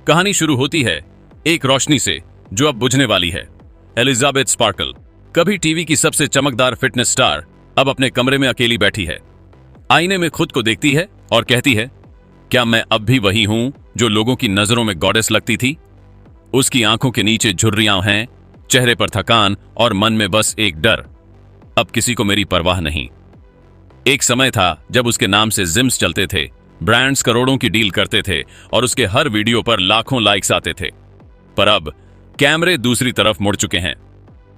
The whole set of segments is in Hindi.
कहानी शुरू होती है एक रोशनी से जो अब बुझने वाली है। एलिजाबेथ स्पार्कल, कभी टीवी की सबसे चमकदार फिटनेस स्टार, अब अपने कमरे में अकेली बैठी है। आईने में खुद को देखती है और कहती है, क्या मैं अब भी वही हूं जो लोगों की नजरों में गॉडेस लगती थी? उसकी आंखों के नीचे झुर्रियां हैं, चेहरे पर थकान और मन में बस एक डर। अब किसी को मेरी परवाह नहीं। एक समय था जब उसके नाम से जिम्स चलते थे, ब्रांड्स करोड़ों की डील करते थे और उसके हर वीडियो पर लाखों लाइक्स आते थे। पर अब कैमरे दूसरी तरफ मुड़ चुके हैं।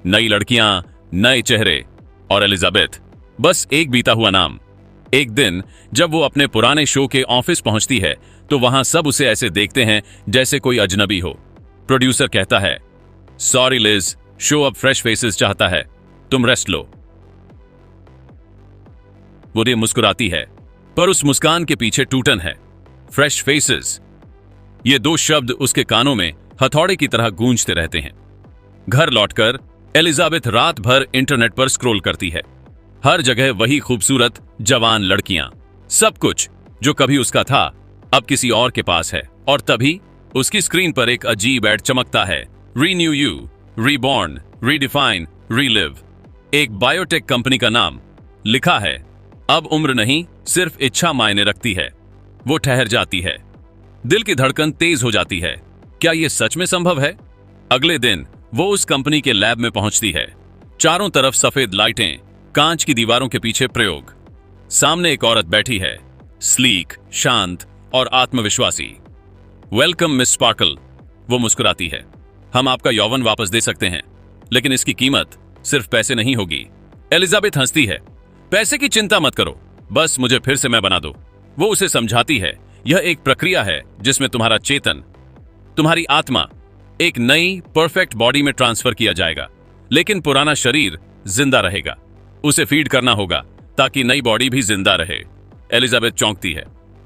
नई लड़कियां, नए चेहरे और एलिजाबेथ बस एक बीता हुआ नाम। एक दिन जब वो अपने पुराने शो के ऑफिस पहुंचती है तो वहां सब उसे ऐसे देखते हैं जैसे कोई अजनबी हो। प्रोड्यूसर कहता है, सॉरी लिज, शो अब फ्रेश फेसेस चाहता है, तुम रेस्ट लो। वो मुस्कुराती है, पर उस मुस्कान के पीछे टूटन है। फ्रेश फेसेस, ये दो शब्द उसके कानों में हथौड़े की तरह गूंजते रहते हैं। घर लौटकर एलिजाबेथ रात भर इंटरनेट पर स्क्रॉल करती है। हर जगह वही खूबसूरत जवान लड़कियां। सब कुछ जो कभी उसका था अब किसी और के पास है। और तभी उसकी स्क्रीन पर एक अजीब ऐड चमकता है, renew you, reborn, redefine, relive. एक बायोटेक कंपनी का नाम लिखा है। अब उम्र नहीं, सिर्फ इच्छा मायने रखती है। वो ठहर जाती है, दिल की धड़कन तेज हो जाती है। क्या यह सच में संभव है? अगले दिन वो उस कंपनी के लैब में पहुंचती है। चारों तरफ सफेद लाइटें, कांच की दीवारों के पीछे प्रयोग। सामने एक औरत बैठी है, स्लीक, शांत और आत्मविश्वासी। वेलकम मिस स्पार्कल, वो मुस्कुराती है। हम आपका यौवन वापस दे सकते हैं, लेकिन इसकी कीमत सिर्फ पैसे नहीं होगी। एलिजाबेथ हंसती है, पैसे की चिंता मत करो, बस मुझे फिर से मैं बना दो। वो उसे समझाती है, यह एक प्रक्रिया है जिसमें तुम्हारा चेतन, तुम्हारी आत्मा एक नई परफेक्ट बॉडी में ट्रांसफर किया जाएगा, लेकिन पुराना शरीर जिंदा रहेगा। उसे फीड करना होगा ताकि नई बॉडी भी जिंदा रहे। एलिजाबेथ चौंकती है,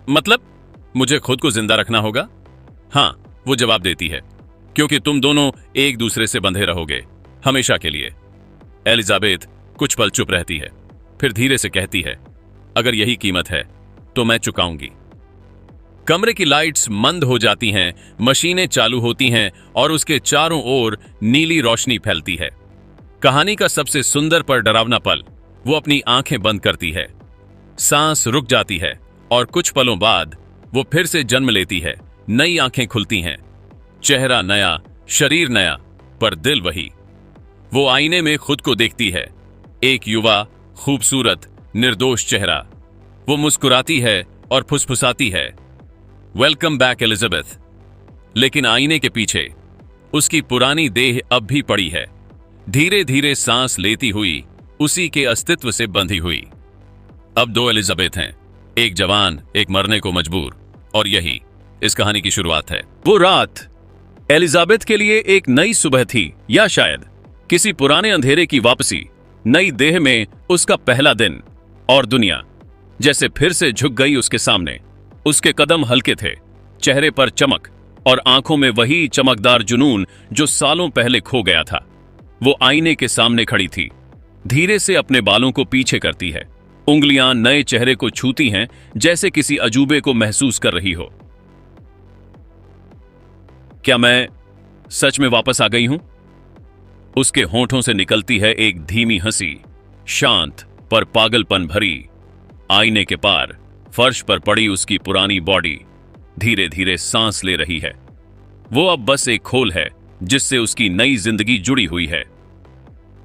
मतलब मुझे खुद को जिंदा रखना होगा? हाँ, वो जवाब देती है, क्योंकि तुम दोनों एक दूसरे से बंधे रहोगे हमेशा के लिए। एलिजाबेथ कुछ पल चुप रहती है, फिर धीरे से कहती है, अगर यही कीमत है तो मैं चुकाऊंगी। कमरे की लाइट्स मंद हो जाती हैं, मशीनें चालू होती हैं और उसके चारों ओर नीली रोशनी फैलती है। कहानी का सबसे सुंदर पर डरावना पल, वो अपनी आंखें बंद करती है। सांस रुक जाती है और कुछ पलों बाद वो फिर से जन्म लेती है। नई आंखें खुलती हैं, चेहरा नया, शरीर नया, पर दिल वही। वो आईने में खुद को देखती है, एक युवा, खूबसूरत, निर्दोष चेहरा। वो मुस्कुराती है और फुसफुसाती है, वेलकम बैक एलिजाबेथ। लेकिन आईने के पीछे उसकी पुरानी देह अब भी पड़ी है, धीरे धीरे सांस लेती हुई, उसी के अस्तित्व से बंधी हुई। अब दो एलिजाबेथ हैं, एक जवान, एक मरने को मजबूर, और यही इस कहानी की शुरुआत है। वो रात एलिजाबेथ के लिए एक नई सुबह थी, या शायद किसी पुराने अंधेरे की वापसी। नई देह में उसका पहला दिन, और दुनिया जैसे फिर से झुक गई उसके सामने। उसके कदम हल्के थे, चेहरे पर चमक और आंखों में वही चमकदार जुनून जो सालों पहले खो गया था। वो आईने के सामने खड़ी थी, धीरे से अपने बालों को पीछे करती है। उंगलियां नए चेहरे को छूती हैं, जैसे किसी अजूबे को महसूस कर रही हो। क्या मैं सच में वापस आ गई हूं? उसके होंठों से निकलती है एक धीमी हंसी, शांत पर पागलपन भरी। आईने के पार फर्श पर पड़ी उसकी पुरानी बॉडी धीरे धीरे सांस ले रही है। वो अब बस एक खोल है जिससे उसकी नई जिंदगी जुड़ी हुई है।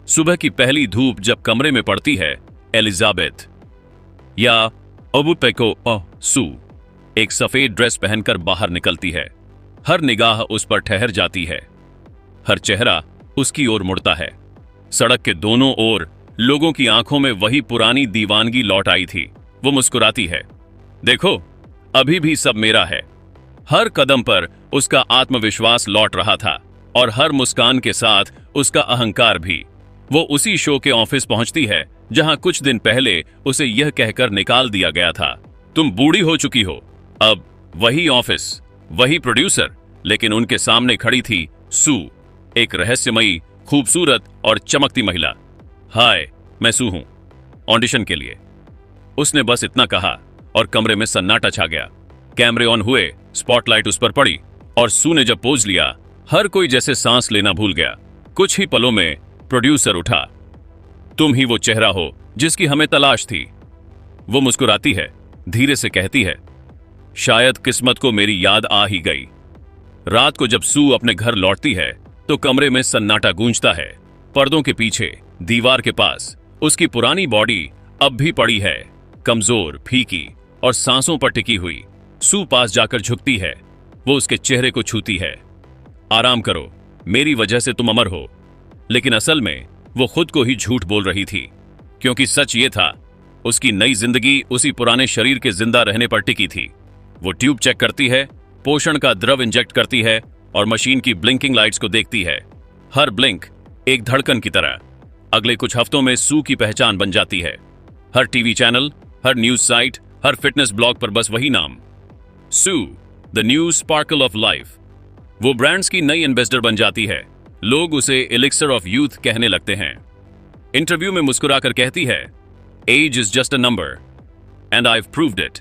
सुबह की पहली धूप जब कमरे में पड़ती है, एलिजाबेथ या ओबुपेको सू एक सफेद ड्रेस पहनकर बाहर निकलती है। हर निगाह उस पर ठहर जाती है, हर चेहरा उसकी ओर मुड़ता है। सड़क के दोनों ओर लोगों की आंखों में वही पुरानी दीवानगी लौट आई थी। वो मुस्कुराती है, देखो अभी भी सब मेरा है। हर कदम पर उसका आत्मविश्वास लौट रहा था और हर मुस्कान के साथ उसका अहंकार भी। वो उसी शो के ऑफिस पहुंचती है जहां कुछ दिन पहले उसे यह कहकर निकाल दिया गया था, तुम बूढ़ी हो चुकी हो। अब वही ऑफिस, वही प्रोड्यूसर, लेकिन उनके सामने खड़ी थी सू, एक रहस्यमयी, खूबसूरत और चमकती महिला। हाय, मैं सू हूं, ऑडिशन के लिए। उसने बस इतना कहा और कमरे में सन्नाटा छा गया। कैमरे ऑन हुए, स्पॉटलाइट उस पर पड़ी और सू ने जब पोज लिया, हर कोई जैसे सांस लेना भूल गया। कुछ ही पलों में प्रोड्यूसर उठा। तुम ही वो चेहरा हो जिसकी हमें तलाश थी। वो मुस्कुराती है, धीरे से कहती है, शायद किस्मत को मेरी याद आ ही गई। रात को जब सू अपने घर लौटती है तो कमरे में सन्नाटा गूंजता है। पर्दों के पीछे दीवार के पास उसकी पुरानी बॉडी अब भी पड़ी है, कमजोर, फीकी और सांसों पर टिकी हुई। सू पास जाकर झुकती है। वो उसके चेहरे को छूती है। आराम करो, मेरी वजह से तुम अमर हो। लेकिन असल में वो खुद को ही झूठ बोल रही थी, क्योंकि सच ये था, उसकी नई जिंदगी उसी पुराने शरीर के जिंदा रहने पर टिकी थी। वो ट्यूब चेक करती है, पोषण का द्रव इंजेक्ट करती है और मशीन की ब्लिंकिंग लाइट्स को देखती है। हर ब्लिंक एक धड़कन की तरह। अगले कुछ हफ्तों में सू की पहचान बन जाती है। हर टीवी चैनल, हर न्यूज साइट, हर फिटनेस ब्लॉग पर बस वही नाम, Sue, the new sparkle of life. वो ब्रांड्स की नई एम्बेसडर बन जाती है। लोग उसे एलिक्सर ऑफ यूथ कहने लगते हैं। इंटरव्यू में मुस्कुराकर कहती है, age is just a number and I have proved it.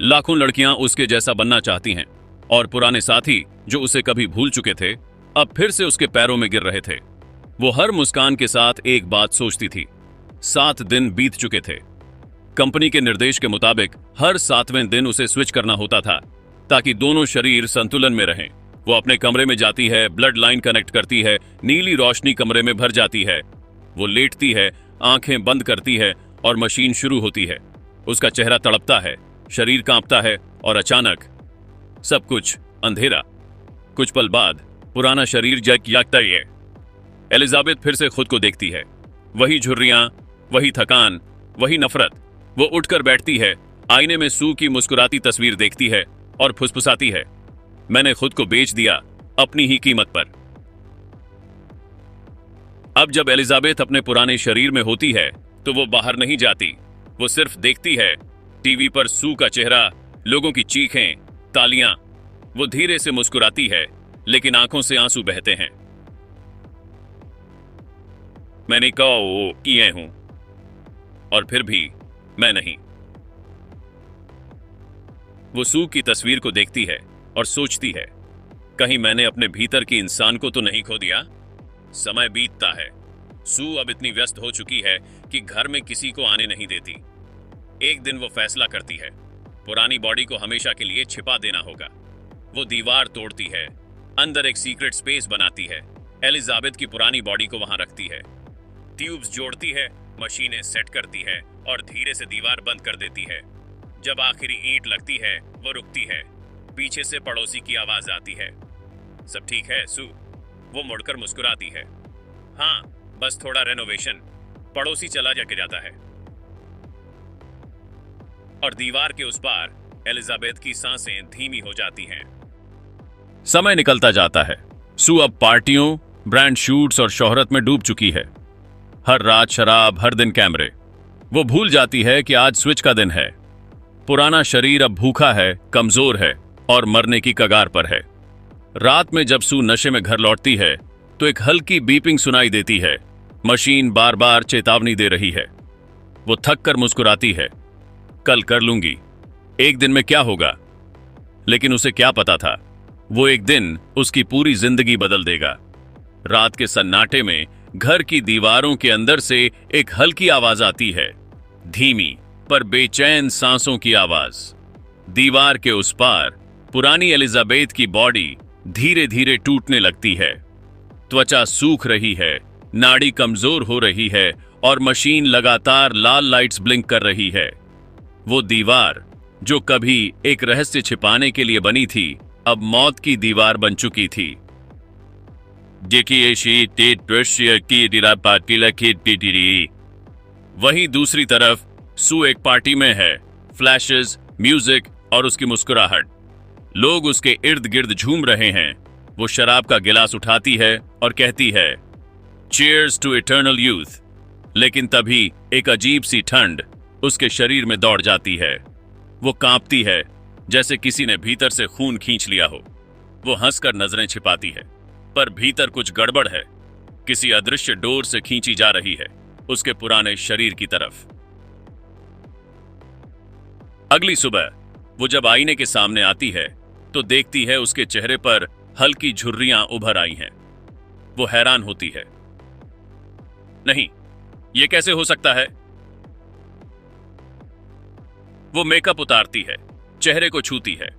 लाखों लड़कियां उसके जैसा बनना चाहती हैं और पुराने साथी जो उसे कभी भूल चुके थे, अब फिर से उसके पैरों में गिर रहे थे। वो हर मुस्कान के साथ एक बात सोचती थी। 7 दिन बीत चुके थे। कंपनी के निर्देश के मुताबिक हर 7वें दिन उसे स्विच करना होता था ताकि दोनों शरीर संतुलन में रहें। वो अपने कमरे में जाती है, ब्लड लाइन कनेक्ट करती है, नीली रोशनी कमरे में भर जाती है। वो लेटती है, आंखें बंद करती है और मशीन शुरू होती है। उसका चेहरा तड़पता है, शरीर कांपता है और अचानक सब कुछ अंधेरा। कुछ पल बाद पुराना शरीर जागता ही है। एलिजाबेथ फिर से खुद को देखती है। वही झुर्रियां, वही थकान, वही नफरत। वो उठकर बैठती है, आईने में सू की मुस्कुराती तस्वीर देखती है और फुसफुसाती है, मैंने खुद को बेच दिया अपनी ही कीमत पर। अब जब एलिजाबेथ अपने पुराने शरीर में होती है तो वो बाहर नहीं जाती। वो सिर्फ देखती है टीवी पर सू का चेहरा, लोगों की चीखें, तालियां। वो धीरे से मुस्कुराती है, लेकिन आंखों से आंसू बहते हैं। मैंने कहा वो किए हूं और फिर भी मैं नहीं। वो सू की तस्वीर को देखती है और सोचती है, कहीं मैंने अपने भीतर की इंसान को तो नहीं खो दिया। समय बीतता है। सू अब इतनी व्यस्त हो चुकी है कि घर में किसी को आने नहीं देती। एक दिन वो फैसला करती है, पुरानी बॉडी को हमेशा के लिए छिपा देना होगा। वो दीवार तोड़ती है, अंदर एक सीक्रेट स्पेस बनाती है, एलिजाबेथ की पुरानी बॉडी को वहां रखती है, ट्यूब्स जोड़ती है, मशीनें सेट करती है और धीरे से दीवार बंद कर देती है। जब आखिरी ईंट लगती है, वो रुकती है। पीछे से पड़ोसी की आवाज आती है, सब ठीक है सू? वो मुड़कर मुस्कुराती है, हाँ, बस थोड़ा रेनोवेशन। पड़ोसी चला जाता है और दीवार के उस पार एलिजाबेथ की सांसें धीमी हो जाती हैं। समय निकलता जाता है। सू अब पार्टियों, ब्रांड शूट्स और शोहरत में डूब चुकी है। हर रात शराब, हर दिन कैमरे। वो भूल जाती है कि आज स्विच का दिन है। पुराना शरीर अब भूखा है, कमजोर है और मरने की कगार पर है। रात में जब सू नशे में घर लौटती है तो एक हल्की बीपिंग सुनाई देती है। मशीन बार बार चेतावनी दे रही है। वो थक कर मुस्कुराती है, कल कर लूंगी, एक दिन में क्या होगा। लेकिन उसे क्या पता था, वो एक दिन उसकी पूरी जिंदगी बदल देगा। रात के सन्नाटे में घर की दीवारों के अंदर से एक हल्की आवाज आती है, धीमी पर बेचैन सांसों की आवाज। दीवार के उस पार पुरानी एलिजाबेथ की बॉडी धीरे धीरे टूटने लगती है। त्वचा सूख रही है, नाड़ी कमजोर हो रही है और मशीन लगातार लाल लाइट्स ब्लिंक कर रही है। वो दीवार जो कभी एक रहस्य छिपाने के लिए बनी थी, अब मौत की दीवार बन चुकी थी। वहीं दूसरी तरफ सू एक पार्टी में है। फ्लैशेस, म्यूजिक और उसकी मुस्कुराहट। लोग उसके इर्द गिर्द झूम रहे हैं। वो शराब का गिलास उठाती है और कहती है, चीयर्स टू इटर्नल यूथ। लेकिन तभी एक अजीब सी ठंड उसके शरीर में दौड़ जाती है। वो कांपती है, जैसे किसी ने भीतर से खून खींच लिया हो। वो हंसकर नजरें छिपाती है, पर भीतर कुछ गड़बड़ है। किसी अदृश्य डोर से खींची जा रही है उसके पुराने शरीर की तरफ। अगली सुबह वो जब आईने के सामने आती है तो देखती है उसके चेहरे पर हल्की झुर्रियां उभर आई हैं। वो हैरान होती है। नहीं, ये कैसे हो सकता है? वो मेकअप उतारती है, चेहरे को छूती है।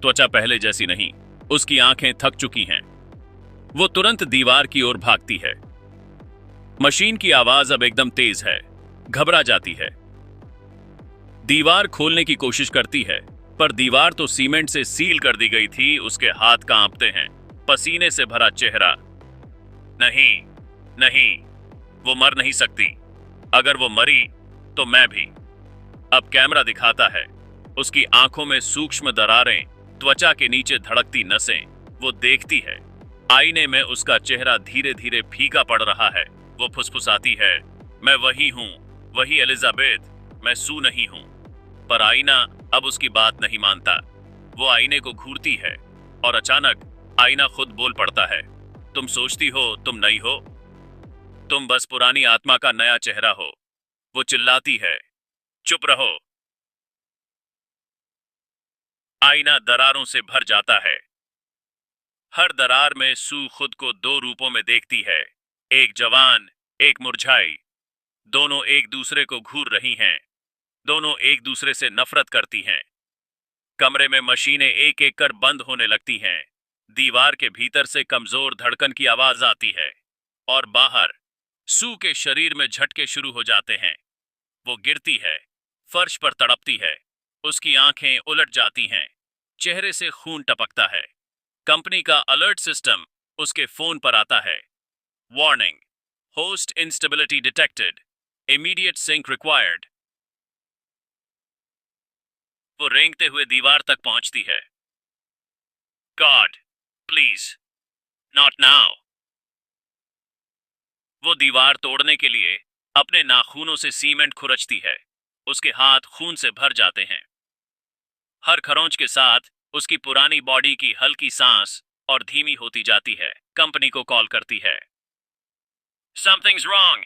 त्वचा पहले जैसी नहीं, उसकी आंखें थक चुकी हैं। वो तुरंत दीवार की ओर भागती है। मशीन की आवाज अब एकदम तेज है। घबरा जाती है। दीवार खोलने की कोशिश करती है, पर दीवार तो सीमेंट से सील कर दी गई थी। उसके हाथ कांपते हैं, पसीने से भरा चेहरा। नहीं, नहीं, वो मर नहीं सकती। अगर वो मरी तो मैं भी। अब कैमरा दिखाता है उसकी आंखों में सूक्ष्म दरारें, त्वचा के नीचे धड़कती नसें। वो देखती है आईने में उसका चेहरा धीरे धीरे फीका पड़ रहा है। वो फुसफुसाती है, मैं वही हूं, वही एलिजाबेथ, मैं सू नहीं हूं। पर आईना अब उसकी बात नहीं मानता। वो आईने को घूरती है और अचानक आईना खुद बोल पड़ता है, तुम सोचती हो तुम नई हो, तुम बस पुरानी आत्मा का नया चेहरा हो। वो चिल्लाती है, चुप रहो। आईना दरारों से भर जाता है। हर दरार में सू खुद को दो रूपों में देखती है, एक जवान, एक मुरझाई। दोनों एक दूसरे को घूर रही हैं। दोनों एक दूसरे से नफरत करती हैं। कमरे में मशीनें एक एक कर बंद होने लगती हैं। दीवार के भीतर से कमजोर धड़कन की आवाज आती है और बाहर सू के शरीर में झटके शुरू हो जाते हैं। वो गिरती है, फर्श पर तड़पती है। उसकी आंखें उलट जाती हैं, चेहरे से खून टपकता है। कंपनी का अलर्ट सिस्टम उसके फोन पर आता है, warning, host instability detected, immediate sync required. वो रेंगते हुए दीवार तक पहुंचती है। God, please, not now. वो दीवार तोड़ने के लिए अपने नाखूनों से सीमेंट खुरचती है। उसके हाथ खून से भर जाते हैं। हर खरोंच के साथ उसकी पुरानी बॉडी की हल्की सांस और धीमी होती जाती है। कंपनी को कॉल करती है। Something's wrong.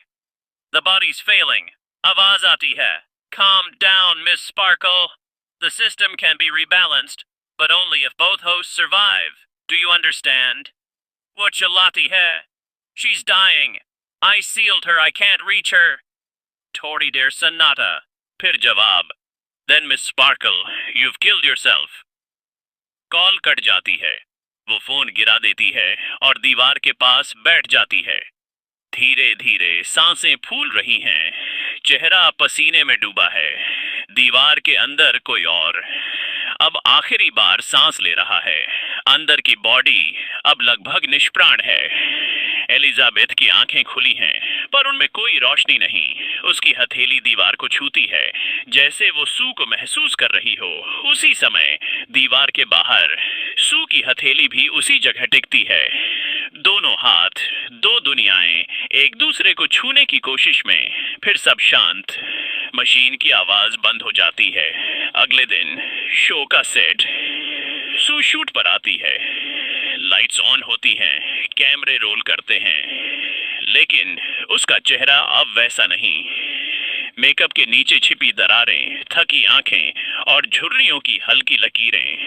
The body's failing. आवाज आती है, Calm down, Miss Sparkle. The system can be rebalanced, but only if both hosts survive. Do you understand? वो चिल्लाती है, She's dying. I sealed her. I can't reach her. थोड़ी देर सन्नाटा, फिर जवाब, Then Miss Sparkle, you've killed yourself. Call cut जाती है। वो फोन गिरा देती है और दीवार के पास बैठ जाती है। धीरे धीरे सांसें फूल रही हैं। चेहरा पसीने में डूबा है। दीवार के अंदर कोई और अब आखिरी बार सांस ले रहा है। अंदर की बॉडी अब लगभग निष्प्राण है। एलिजाबेथ की आंखें खुली हैं, पर उनमें कोई रोशनी नहीं। उसकी हथेली दीवार को छूती है, जैसे वो सू को महसूस कर रही हो। उसी समय दीवार के बाहर सू की हथेली भी उसी जगह टिकती है। दोनों हाथ, दो दुनियाएं एक दूसरे को छूने की कोशिश में। फिर सब शांत। मशीन की आवाज बंद हो जाती है। अगले दिन शो का सेट। सू शूट पर आती है। लाइट्स ऑन होती हैं, कैमरे रोल करते हैं, लेकिन उसका चेहरा अब वैसा नहीं। मेकअप के नीचे छिपी दरारें, थकी आंखें और झुर्रियों की हल्की लकीरें